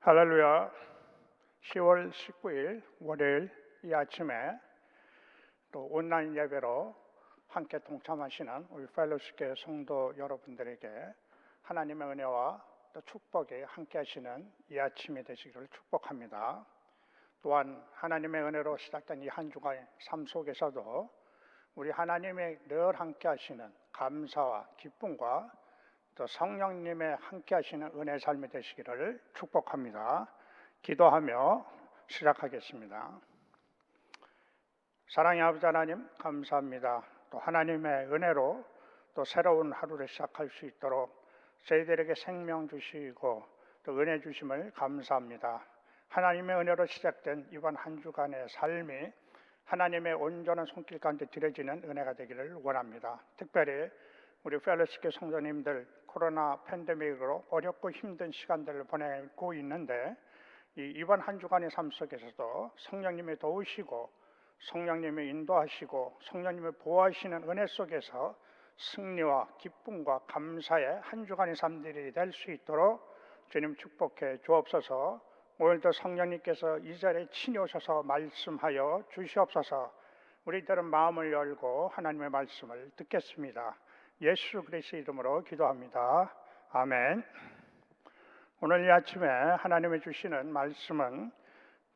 할렐루야. 10월 19일 월요일 이 아침에 또 온라인 예배로 함께 동참하시는 우리 펠로십교회 성도 여러분들에게 하나님의 은혜와 또 축복이 함께 하시는 이 아침이 되시기를 축복합니다. 또한 하나님의 은혜로 시작된 이 한 주간의 삶 속에서도 우리 하나님의 늘 함께 하시는 감사와 기쁨과 또 성령님의 함께 하시는 은혜의 삶이 되시기를 축복합니다. 기도하며 시작하겠습니다. 사랑의 아버지 하나님, 감사합니다. 또 하나님의 은혜로 또 새로운 하루를 시작할 수 있도록 저희들에게 생명 주시고 또 은혜 주심을 감사합니다. 하나님의 은혜로 시작된 이번 한 주간의 삶이 하나님의 온전한 손길 가운데 드려지는 은혜가 되기를 원합니다. 특별히 우리 펠로십교회 성도님들 코로나 팬데믹으로 어렵고 힘든 시간들을 보내고 있는데 이번 한 주간의 삶 속에서도 성령님이 도우시고 성령님이 인도하시고 성령님이 보호하시는 은혜 속에서 승리와 기쁨과 감사의 한 주간의 삶들이 될 수 있도록 주님 축복해 주옵소서. 오늘도 성령님께서 이 자리에 친히 오셔서 말씀하여 주시옵소서. 우리들은 마음을 열고 하나님의 말씀을 듣겠습니다. 예수 그리스도의 이름으로 기도합니다. 아멘. 오늘 이 아침에 하나님이 주시는 말씀은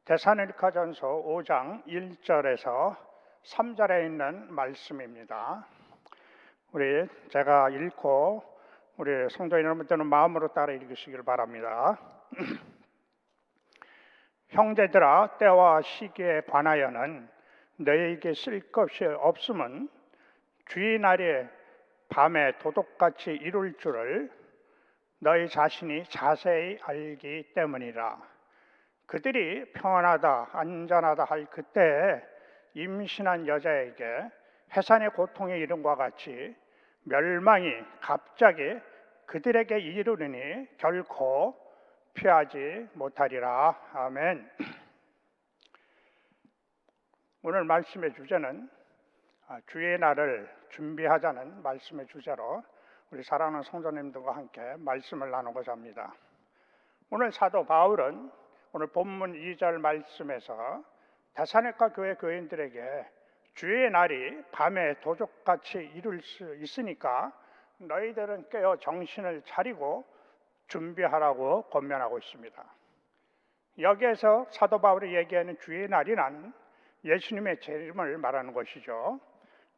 데살로니가전서 5장 1절에서 3절에 있는 말씀입니다. 제가 읽고 우리 성도 여러분들은 마음으로 따라 읽으시길 바랍니다. 형제들아, 때와 시기에 관하여는 너희에게 쓸 것이 없음은 주의 날이 밤에 도둑같이 이룰 줄을 너희 자신이 자세히 알기 때문이라. 그들이 평안하다 안전하다 할 그때에 임신한 여자에게 해산의 고통에 이름과 같이 멸망이 갑자기 그들에게 이르르니 결코 피하지 못하리라. 아멘. 오늘 말씀의 주제는 주의 날을 준비하자는 말씀의 주제로 우리 사랑하는 성도님들과 함께 말씀을 나누고자 합니다. 오늘 사도 바울은 오늘 본문 2절 말씀에서 데살로니가 교회 교인들에게 주의 날이 밤에 도둑같이 이룰 수 있으니까 너희들은 깨어 정신을 차리고 준비하라고 권면하고 있습니다. 여기에서 사도 바울이 얘기하는 주의 날이란 예수님의 재림을 말하는 것이죠.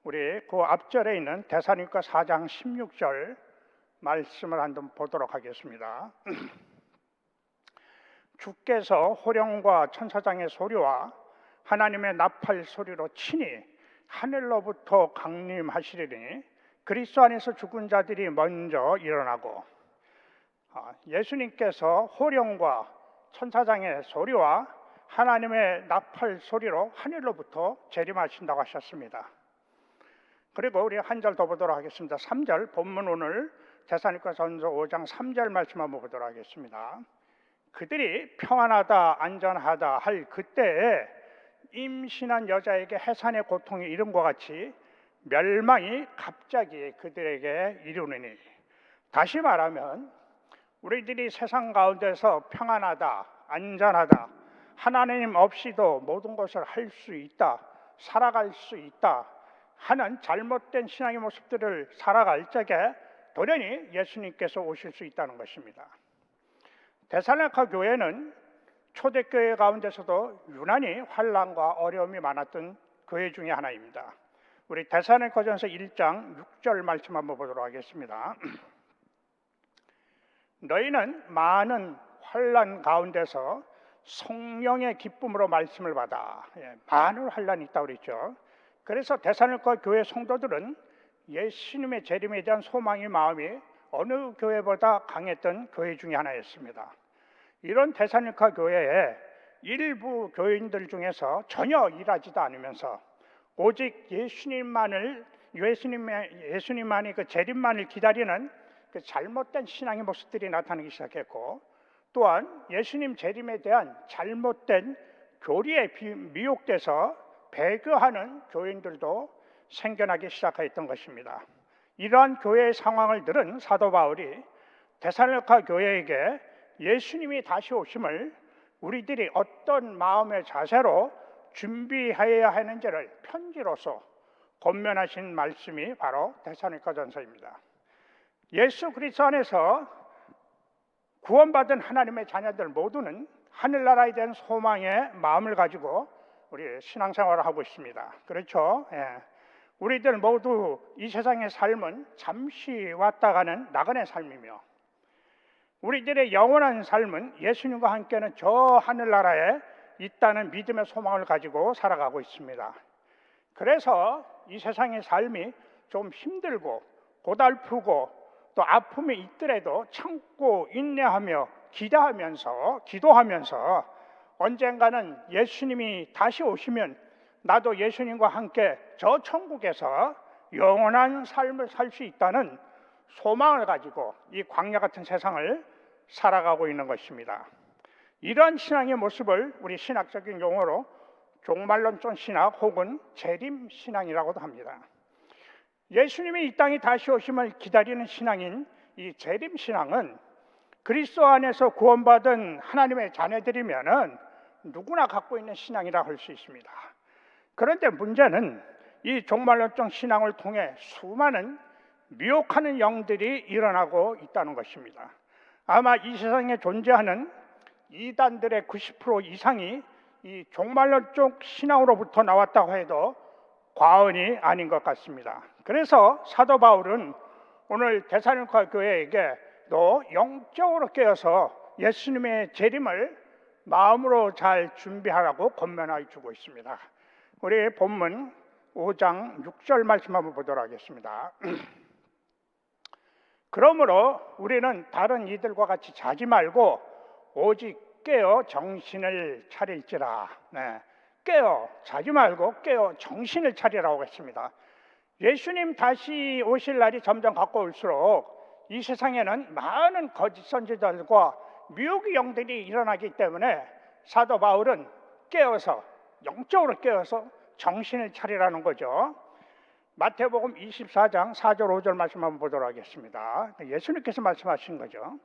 우리 그 앞절에 있는 데살로니가 4장 16절 말씀을 한번 보도록 하겠습니다. 주께서 호령과 천사장의 소리와 하나님의 나팔 소리로 친히 하늘로부터 강림하시리니 그리스도 안에서 죽은 자들이 먼저 일어나고, 예수님께서 호령과 천사장의 소리와 하나님의 나팔 소리로 하늘로부터 재림하신다고 하셨습니다. 그리고 우리 한 절 더 보도록 하겠습니다. 3절 본문 오늘 데살로니가전서 5장 3절 말씀 한번 보도록 하겠습니다. 그들이 평안하다 안전하다 할 그때에 임신한 여자에게 해산의 고통이 이름과 같이 멸망이 갑자기 그들에게 이르느니, 다시 말하면 우리들이 세상 가운데서 평안하다 안전하다 하나님 없이도 모든 것을 할 수 있다 살아갈 수 있다 하는 잘못된 신앙의 모습들을 살아갈 적에 돌연히 예수님께서 오실 수 있다는 것입니다. 데살로니가 교회는 초대교회 가운데서도 유난히 환난과 어려움이 많았던 교회 중에 하나입니다. 우리 데살로니가전서 1장 6절 말씀 한번 보도록 하겠습니다. 너희는 많은 환난 가운데서 성령의 기쁨으로 말씀을 받아. 많은 환난이 있다고 그랬죠. 그래서 데살로니가 교회 성도들은 예수님의 재림에 대한 소망의 마음이 어느 교회보다 강했던 교회 중에 하나였습니다. 이런 데살로니가 교회의 일부 교인들 중에서 전혀 일하지도 않으면서 오직 예수님만이 그 재림만을 기다리는 그 잘못된 신앙의 모습들이 나타나기 시작했고, 또한 예수님 재림에 대한 잘못된 교리에 미혹돼서 배교하는 교인들도 생겨나기 시작했던 것입니다. 이러한 교회의 상황을 들은 사도 바울이 데살로니가 교회에게 예수님이 다시 오심을 우리들이 어떤 마음의 자세로 준비해야 하는지를 편지로서 권면하신 말씀이 바로 데살로니가전서입니다. 예수 그리스도 안에서 구원받은 하나님의 자녀들 모두는 하늘나라에 대한 소망의 마음을 가지고 우리 신앙생활을 하고 있습니다. 그렇죠? 예. 우리들 모두 이 세상의 삶은 잠시 왔다 가는 나그네 삶이며, 우리들의 영원한 삶은 예수님과 함께는 저 하늘나라에 있다는 믿음의 소망을 가지고 살아가고 있습니다. 그래서 이 세상의 삶이 좀 힘들고 고달프고 또 아픔이 있더라도 참고 인내하며 기도하면서 언젠가는 예수님이 다시 오시면 나도 예수님과 함께 저 천국에서 영원한 삶을 살 수 있다는 소망을 가지고 이 광야 같은 세상을 살아가고 있는 것입니다. 이러한 신앙의 모습을 우리 신학적인 용어로 종말론적 신학 혹은 재림신앙이라고도 합니다. 예수님이 이 땅에 다시 오심을 기다리는 신앙인 이 재림신앙은 그리스도 안에서 구원받은 하나님의 자녀들이면은 누구나 갖고 있는 신앙이라 할 수 있습니다. 그런데 문제는 이 종말론적 신앙을 통해 수많은 미혹하는 영들이 일어나고 있다는 것입니다. 아마 이 세상에 존재하는 이단들의 90% 이상이 이 종말론적 신앙으로부터 나왔다고 해도 과언이 아닌 것 같습니다. 그래서 사도 바울은 오늘 데살로니가 교회에게 너 영적으로 깨어서 예수님의 재림을 마음으로 잘 준비하라고 권면하여 주고 있습니다. 우리 본문 5장 6절 말씀 한번 보도록 하겠습니다. 그러므로 우리는 다른 이들과 같이 자지 말고 오직 깨어 정신을 차릴지라. 깨어 자지 말고 깨어 정신을 차리라고 했습니다. 예수님 다시 오실 날이 점점 가까울수록 이 세상에는 많은 거짓 선지자들과 미혹의 영들이 일어나기 때문에 사도 바울은 깨어서 영적으로 깨어서 정신을 차리라는 거죠. 마태복음 24장 4절 5절 말씀 한번 보도록 하겠습니다. 예수님께서 말씀하신 거죠.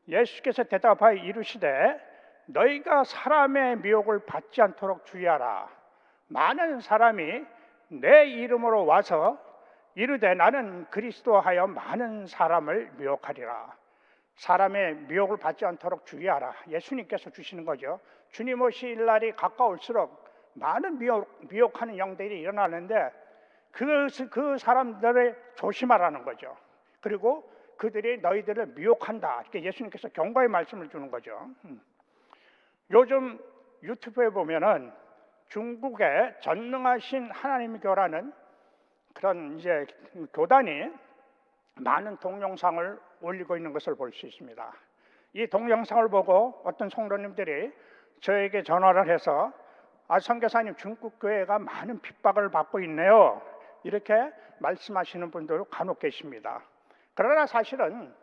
예수께서 대답하여 이르시되 너희가 사람의 미혹을 받지 않도록 주의하라. 많은 사람이 내 이름으로 와서 이르되 나는 그리스도하여 많은 사람을 미혹하리라. 사람의 미혹을 받지 않도록 주의하라. 예수님께서 주시는 거죠. 주님 오실 날이 가까울수록 많은 미혹하는 영들이 일어나는데 그 사람들을 조심하라는 거죠. 그리고 그들이 너희들을 미혹한다. 이렇게 예수님께서 경고의 말씀을 주는 거죠. 요즘 유튜브에 보면은 중국의 전능하신 하나님 교라는 그런 이제 교단이 많은 동영상을 올리고 있는 것을 볼 수 있습니다. 이 동영상을 보고 어떤 성도님들이 저에게 전화를 해서 선교사님 중국 교회가 많은 핍박을 받고 있네요. 이렇게 말씀하시는 분들 간혹 계십니다. 그러나 사실은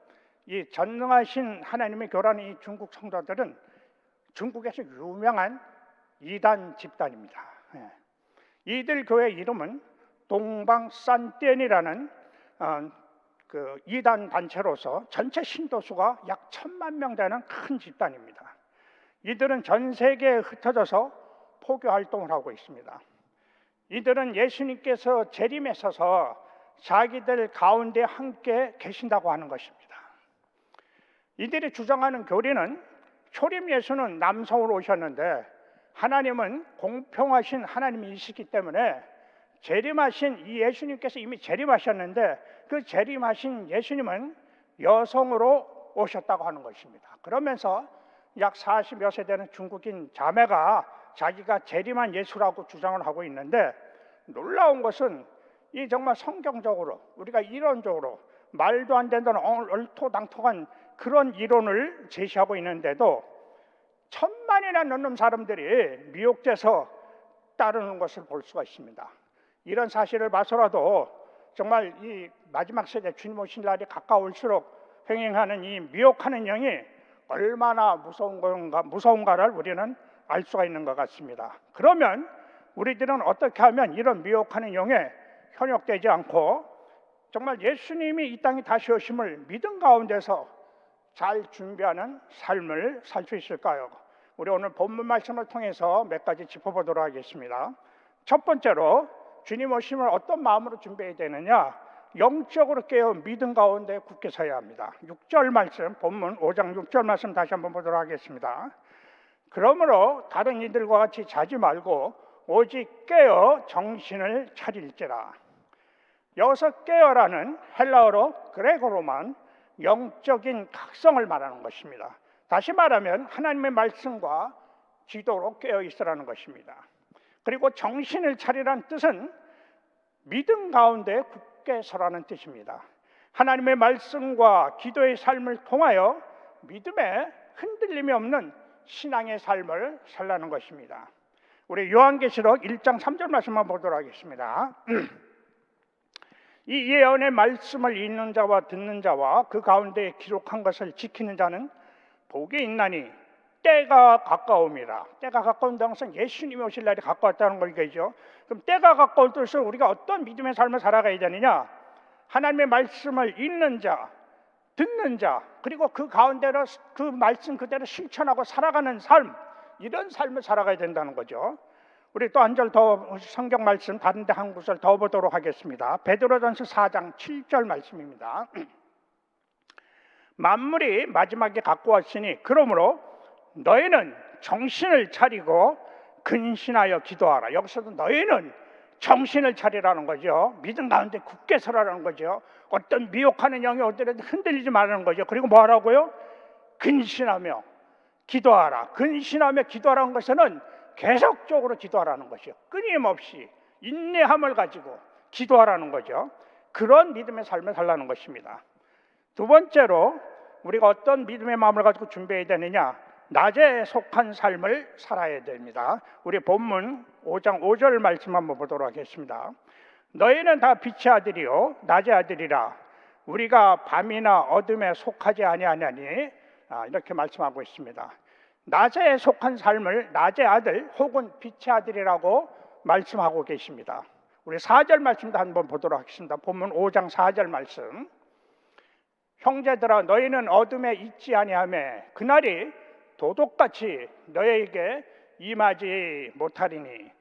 이 전능하신 하나님의 교라는 이 중국 성도들은 중국에서 유명한 이단 집단입니다. 이들 교회 이름은 동방산띠엔이라는 그 이단 단체로서 전체 신도수가 약 1,000만 명 되는 큰 집단입니다. 이들은 전 세계에 흩어져서 포교 활동을 하고 있습니다. 이들은 예수님께서 재림하셔서 자기들 가운데 함께 계신다고 하는 것입니다. 이들이 주장하는 교리는 초림 예수는 남성으로 오셨는데 하나님은 공평하신 하나님이시기 때문에 재림하신 이 예수님께서 이미 재림하셨는데 그 재림하신 예수님은 여성으로 오셨다고 하는 것입니다. 그러면서 약 40여 세 되는 중국인 자매가 자기가 재림한 예수라고 주장을 하고 있는데 놀라운 것은 이 정말 성경적으로 우리가 이론적으로 말도 안 된다는 얼토당토한 그런 이론을 제시하고 있는데도 1,000만이나 넘는 사람들이 미혹돼서 따르는 것을 볼 수가 있습니다. 이런 사실을 봐서라도 정말 이 마지막 세대 주님 오신 날이 가까울수록 행행하는 이 미혹하는 영이 얼마나 무서운가를 우리는 알 수가 있는 것 같습니다. 그러면 우리들은 어떻게 하면 이런 미혹하는 영에 현혹되지 않고 정말 예수님이 이 땅에 다시 오심을 믿음 가운데서 잘 준비하는 삶을 살 수 있을까요? 우리 오늘 본문 말씀을 통해서 몇 가지 짚어보도록 하겠습니다. 첫 번째로 주님 오심을 어떤 마음으로 준비해야 되느냐? 영적으로 깨어 믿음 가운데 굳게 서야 합니다. 6절 말씀, 본문 5장 6절 말씀 다시 한번 보도록 하겠습니다. 그러므로 다른 이들과 같이 자지 말고 오직 깨어 정신을 차릴지라. 여기서 깨어라는 헬라어로 그레고로만 영적인 각성을 말하는 것입니다. 다시 말하면 하나님의 말씀과 기도로 깨어 있으라는 것입니다. 그리고 정신을 차리라는 뜻은 믿음 가운데 굳게 서라는 뜻입니다. 하나님의 말씀과 기도의 삶을 통하여 믿음에 흔들림이 없는 신앙의 삶을 살라는 것입니다. 우리 요한계시록 1장 3절 말씀만 보도록 하겠습니다. 이 예언의 말씀을 읽는 자와 듣는 자와 그 가운데 기록한 것을 지키는 자는 복이 있나니 때가 가까움이라. 때가 가까운다는 것은 예수님이 오실 날이 가까웠다는 걸 얘기하죠. 그럼 때가 가까울 때일수록 우리가 어떤 믿음의 삶을 살아가야 되느냐? 하나님의 말씀을 읽는 자, 듣는 자, 그리고 그 가운데로 그 말씀 그대로 실천하고 살아가는 삶, 이런 삶을 살아가야 된다는 거죠. 우리 또 한 절 더 성경 말씀 다른 데 한 구절 더 보도록 하겠습니다. 베드로전서 4장 7절 말씀입니다. 만물이 마지막에 갖고 왔으니 그러므로 너희는 정신을 차리고 근신하여 기도하라. 여기서도 너희는 정신을 차리라는 거죠. 믿음 가운데 굳게 서라는 거죠. 어떤 미혹하는 영이 오더라도 흔들리지 말라는 거죠. 그리고 뭐 하라고요? 근신하며 기도하라. 근신하며 기도하라는 것은 계속적으로 기도하라는 것이요. 끊임없이 인내함을 가지고 기도하라는 거죠. 그런 믿음의 삶을 살라는 것입니다. 두 번째로 우리가 어떤 믿음의 마음을 가지고 준비해야 되느냐? 낮에 속한 삶을 살아야 됩니다. 우리 본문 5장 5절 말씀 한번 보도록 하겠습니다. 너희는 다 빛의 아들이요 낮의 아들이라. 우리가 밤이나 어둠에 속하지 아니하냐니. 이렇게 말씀하고 있습니다. 낮에 속한 삶을 낮의 아들 혹은 빛의 아들이라고 말씀하고 계십니다. 우리 4절 말씀도 한번 보도록 하겠습니다. 본문 5장 4절 말씀. 형제들아 너희는 어둠에 있지 아니하며 그날이 도둑같이 너희에게 임하지 못하리니.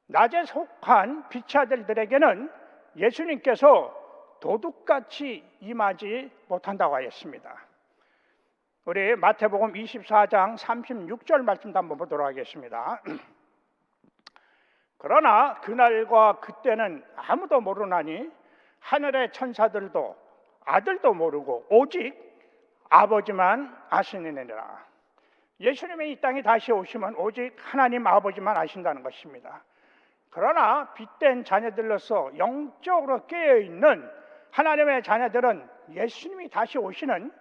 낮에 속한 빛의 아들들에게는 예수님께서 도둑같이 임하지 못한다고 하였습니다. 우리 마태복음 24장 36절 말씀도 한번 보도록 하겠습니다. 그러나 그날과 그때는 아무도 모르나니 하늘의 천사들도 아들도 모르고 오직 아버지만 아시느니라. 예수님이 이 땅에 다시 오시면 오직 하나님 아버지만 아신다는 것입니다. 그러나 빛된 자녀들로서 영적으로 깨어있는 하나님의 자녀들은 예수님이 다시 오시는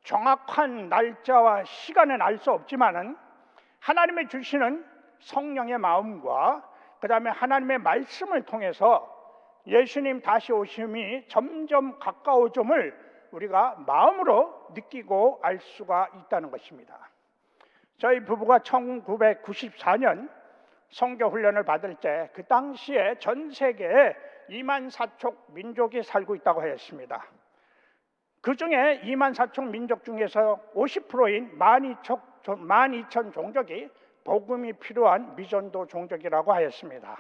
정확한 날짜와 시간은 알 수 없지만은 하나님의 주시는 성령의 마음과 그 다음에 하나님의 말씀을 통해서 예수님 다시 오심이 점점 가까워짐을 우리가 마음으로 느끼고 알 수가 있다는 것입니다. 저희 부부가 1994년 성교훈련을 받을 때 그 당시에 전 세계에 2만 4천 민족이 살고 있다고 하였습니다. 그 중에 2만 4천 민족 중에서 50%인 12,000 종족이 복음이 필요한 미전도 종족이라고 하였습니다.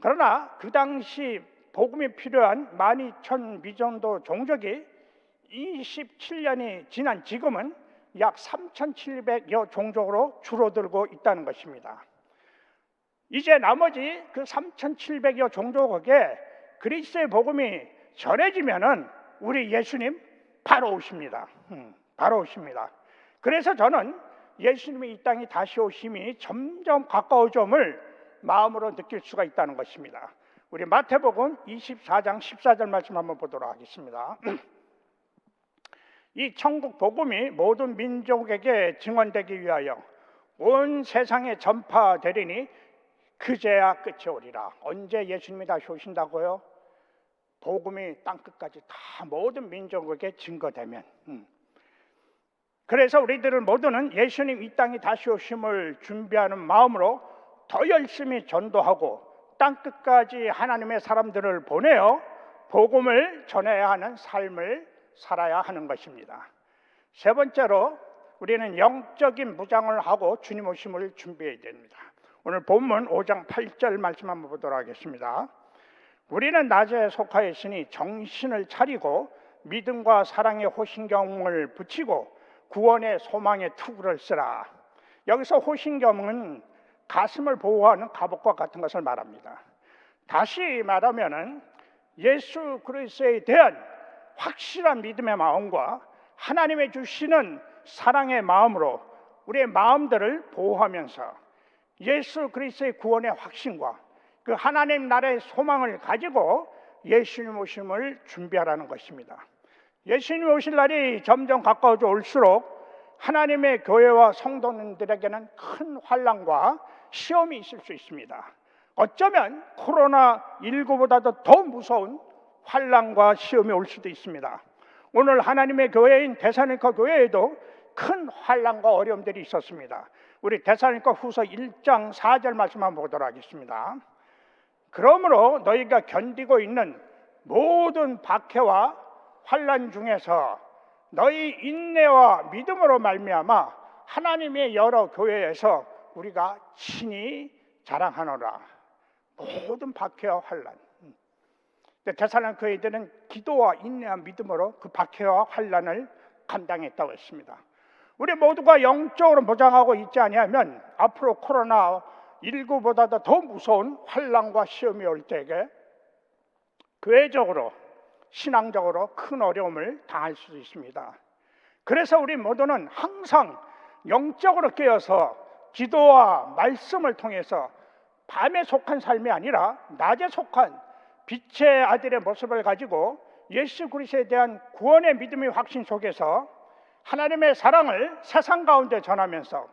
그러나 그 당시 복음이 필요한 12,000 미전도 종족이 27년이 지난 지금은 약 3,700여 종족으로 줄어들고 있다는 것입니다. 이제 나머지 그 3,700여 종족에게 그리스도의 복음이 전해지면은 우리 예수님 바로 오십니다. 바로 오십니다. 그래서 저는 예수님이 이 땅에 다시 오심이 점점 가까워짐을 마음으로 느낄 수가 있다는 것입니다. 우리 마태복음 24장 14절 말씀 한번 보도록 하겠습니다. 이 천국 복음이 모든 민족에게 증언되기 위하여 온 세상에 전파되리니 그제야 끝이 오리라. 언제 예수님이 다시 오신다고요? 복음이 땅끝까지 다 모든 민족에게 증거되면. 그래서 우리들은 모두는 예수님 이 땅에 다시 오심을 준비하는 마음으로 더 열심히 전도하고 땅끝까지 하나님의 사람들을 보내어 복음을 전해야 하는 삶을 살아야 하는 것입니다. 세 번째로 우리는 영적인 무장을 하고 주님 오심을 준비해야 됩니다. 오늘 본문 5장 8절 말씀 한번 보도록 하겠습니다. 우리는 낮에 속하여 있으니 정신을 차리고 믿음과 사랑의 호신경을 붙이고 구원의 소망의 투구를 쓰라. 여기서 호신경은 가슴을 보호하는 갑옷과 같은 것을 말합니다. 다시 말하면은 예수 그리스도에 대한 확실한 믿음의 마음과 하나님의 주시는 사랑의 마음으로 우리의 마음들을 보호하면서 예수 그리스도의 구원의 확신과 그 하나님 나라의 소망을 가지고 예수님 오심을 준비하라는 것입니다. 예수님 오실 날이 점점 가까워져 올수록 하나님의 교회와 성도님들에게는 큰 환난과 시험이 있을 수 있습니다. 어쩌면 코로나19보다도 더 무서운 환난과 시험이 올 수도 있습니다. 오늘 하나님의 교회인 데살로니가 교회에도 큰 환난과 어려움들이 있었습니다. 우리 데살로니가 후서 1장 4절 말씀 한번 보도록 하겠습니다. 그러므로 너희가 견디고 있는 모든 박해와 환난 중에서 너희 인내와 믿음으로 말미암아 하나님의 여러 교회에서 우리가 친히 자랑하노라. 모든 박해와 환난. 데살로니가 교회들은 기도와 인내와 믿음으로 그 박해와 환난을 감당했다고 했습니다. 우리 모두가 영적으로 무장하고 있지 아니하면 앞으로 코로나19보다도 더 무서운 환난과 시험이 올 때에 교회적으로 신앙적으로 큰 어려움을 당할 수도 있습니다. 그래서 우리 모두는 항상 영적으로 깨어서 기도와 말씀을 통해서 밤에 속한 삶이 아니라 낮에 속한 빛의 아들의 모습을 가지고 예수 그리스도에 대한 구원의 믿음의 확신 속에서 하나님의 사랑을 세상 가운데 전하면서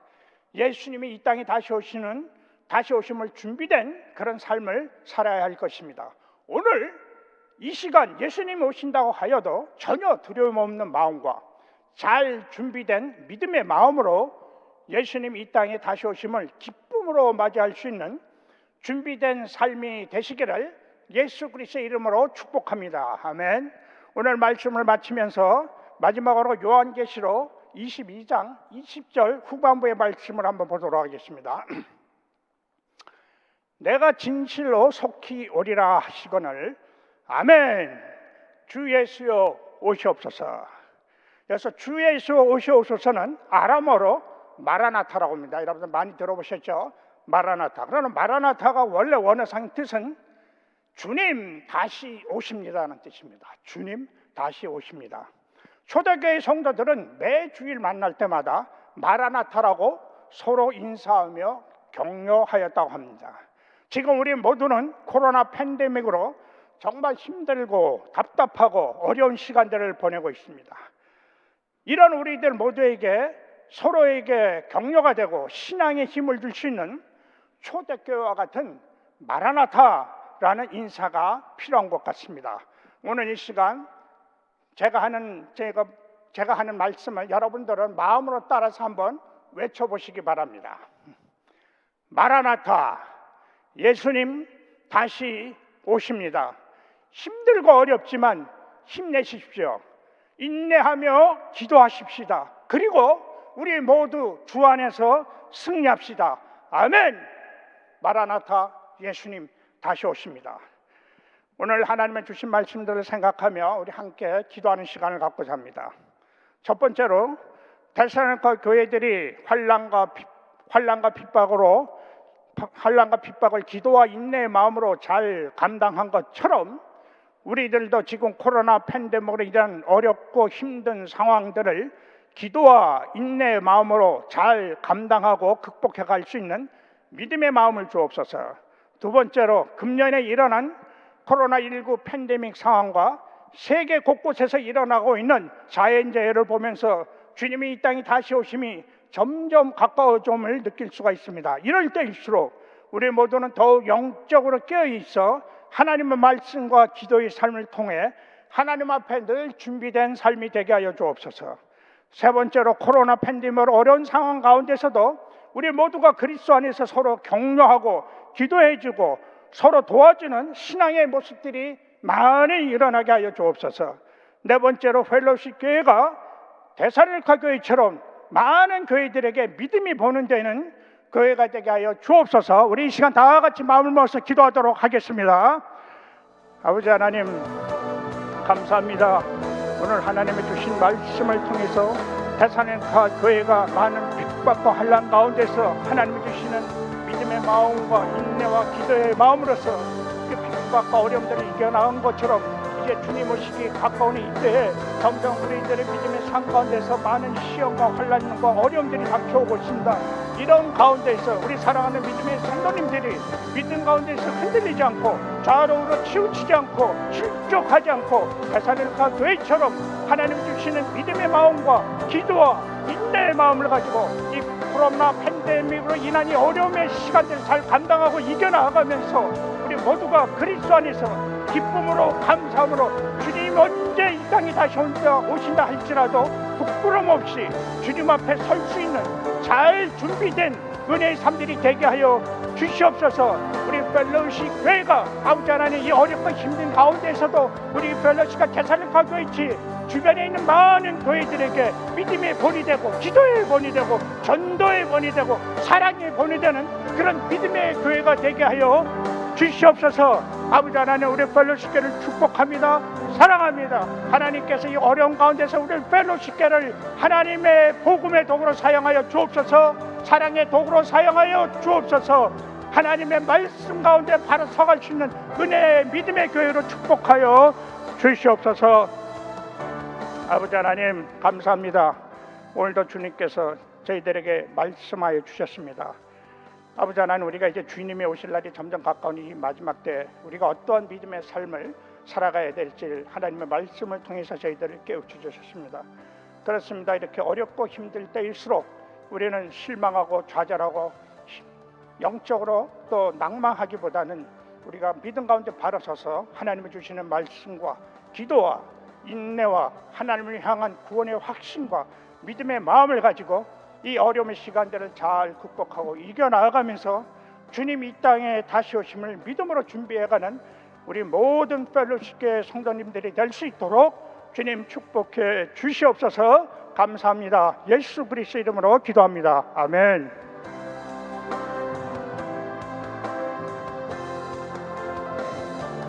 예수님이 이 땅에 다시 오심을 준비된 그런 삶을 살아야 할 것입니다. 오늘 이 시간 예수님이 오신다고 하여도 전혀 두려움 없는 마음과 잘 준비된 믿음의 마음으로 예수님이 이 땅에 다시 오심을 기쁨으로 맞이할 수 있는 준비된 삶이 되시기를 예수 그리스도의 이름으로 축복합니다. 아멘. 오늘 말씀을 마치면서 마지막으로 요한계시록 22장 20절 후반부의 말씀을 한번 보도록 하겠습니다. 내가 진실로 속히 오리라 하시거늘 아멘. 주 예수여 오시옵소서. 그래서 주 예수여 오시옵소서는 아람어로 마라나타라고 합니다. 여러분들 많이 들어보셨죠? 마라나타. 그러나 마라나타가 원래 원어상 뜻은 주님 다시 오십니다라는 뜻입니다. 주님 다시 오십니다. 초대교회 성도들은 매 주일 만날 때마다 마라나타라고 서로 인사하며 격려하였다고 합니다. 지금 우리 모두는 코로나 팬데믹으로 정말 힘들고 답답하고 어려운 시간들을 보내고 있습니다. 이런 우리들 모두에게 서로에게 격려가 되고 신앙의 힘을 줄 수 있는 초대교회와 같은 마라나타라는 인사가 필요한 것 같습니다. 오늘 이 시간 제가 하는 말씀을 여러분들은 마음으로 따라서 한번 외쳐보시기 바랍니다. 마라나타, 예수님 다시 오십니다. 힘들고 어렵지만 힘내십시오. 인내하며 기도하십시다. 그리고 우리 모두 주 안에서 승리합시다. 아멘. 마라나타, 예수님 다시 오십니다. 오늘 하나님의 주신 말씀들을 생각하며 우리 함께 기도하는 시간을 갖고자 합니다. 첫 번째로 데살로니가 교회들이 환난과 핍박을 기도와 인내의 마음으로 잘 감당한 것처럼 우리들도 지금 코로나 팬데믹으로 이런 어렵고 힘든 상황들을 기도와 인내의 마음으로 잘 감당하고 극복해 갈 수 있는 믿음의 마음을 주옵소서. 두 번째로 금년에 일어난 코로나19 팬데믹 상황과 세계 곳곳에서 일어나고 있는 자연재해를 보면서 주님이 이 땅에 다시 오심이 점점 가까워짐을 느낄 수가 있습니다. 이럴 때일수록 우리 모두는 더욱 영적으로 깨어있어 하나님의 말씀과 기도의 삶을 통해 하나님 앞에 늘 준비된 삶이 되게 하여 주옵소서. 세 번째로 코로나 팬데믹으로 어려운 상황 가운데서도 우리 모두가 그리스도 안에서 서로 격려하고 기도해주고 서로 도와주는 신앙의 모습들이 많이 일어나게 하여 주옵소서. 네 번째로 펠로십 교회가 데살로니가 교회처럼 많은 교회들에게 믿음이 보는 데는 교회가 되게 하여 주옵소서. 우리 이 시간 다 같이 마음을 모아서 기도하도록 하겠습니다. 아버지 하나님, 감사합니다. 오늘 하나님의 주신 말씀을 통해서 데살로니가 교회가 많은 핍박과 환난 가운데서 하나님이 주시는 믿음의 마음과 인내와 기도의 마음으로서 그 핍박과 어려움들을 이겨나간 것처럼 이제 주님 오시기 가까운 이때에 점점 우리들의 믿음의 삶 가운데서 많은 시험과 환난과 어려움들이 닥쳐오고 있습니다. 이런 가운데서 우리 사랑하는 믿음의 성도님들이 믿음 가운데서 흔들리지 않고 좌우로 치우치지 않고 실족하지 않고 데살로니가 교회처럼 하나님 주시는 믿음의 마음과 기도와 인내의 마음을 가지고 이 코로나 팬데믹으로 인한 이 어려움의 시간들을 잘 감당하고 이겨나가면서 우리 모두가 그리스도 안에서 기쁨으로 감사함으로 주님 언제 이 땅에 다시 오신다 할지라도 부끄럼 없이 주님 앞에 설 수 있는 잘 준비된 은혜의 삶들이 되게 하여 주시옵소서. 우리 펠로시 교회가 아버지 하나님 이 어렵고 힘든 가운데서도 우리 펠로시가 데살로니가 교회치 주변에 있는 많은 교회들에게 믿음의 본이 되고 기도의 본이 되고 전도의 본이 되고 사랑의 본이 되는 그런 믿음의 교회가 되게 하여 주시옵소서. 아버지 하나님, 우리 펠로시교를 축복합니다. 사랑합니다. 하나님께서 이 어려운 가운데서 우리 펠로시교를 하나님의 복음의 도구로 사용하여 주옵소서. 사랑의 도구로 사용하여 주옵소서. 하나님의 말씀 가운데 바로 서갈 수 있는 은혜의 믿음의 교회로 축복하여 주시옵소서. 아버지 하나님, 감사합니다. 오늘도 주님께서 저희들에게 말씀하여 주셨습니다. 아버지 하나님, 우리가 이제 주님이 오실 날이 점점 가까운 이 마지막 때 우리가 어떠한 믿음의 삶을 살아가야 될지 하나님의 말씀을 통해서 저희들을 깨우쳐 주셨습니다. 그렇습니다. 이렇게 어렵고 힘들 때일수록 우리는 실망하고 좌절하고 영적으로 또 낭망하기보다는 우리가 믿음 가운데 바로 서서 하나님이 주시는 말씀과 기도와 인내와 하나님을 향한 구원의 확신과 믿음의 마음을 가지고 이 어려움의 시간들을 잘 극복하고 이겨나가면서 주님 이 땅에 다시 오심을 믿음으로 준비해가는 우리 모든 펠로시교회 성도님들이 될 수 있도록 주님 축복해 주시옵소서. 감사합니다. 예수 그리스도 이름으로 기도합니다. 아멘.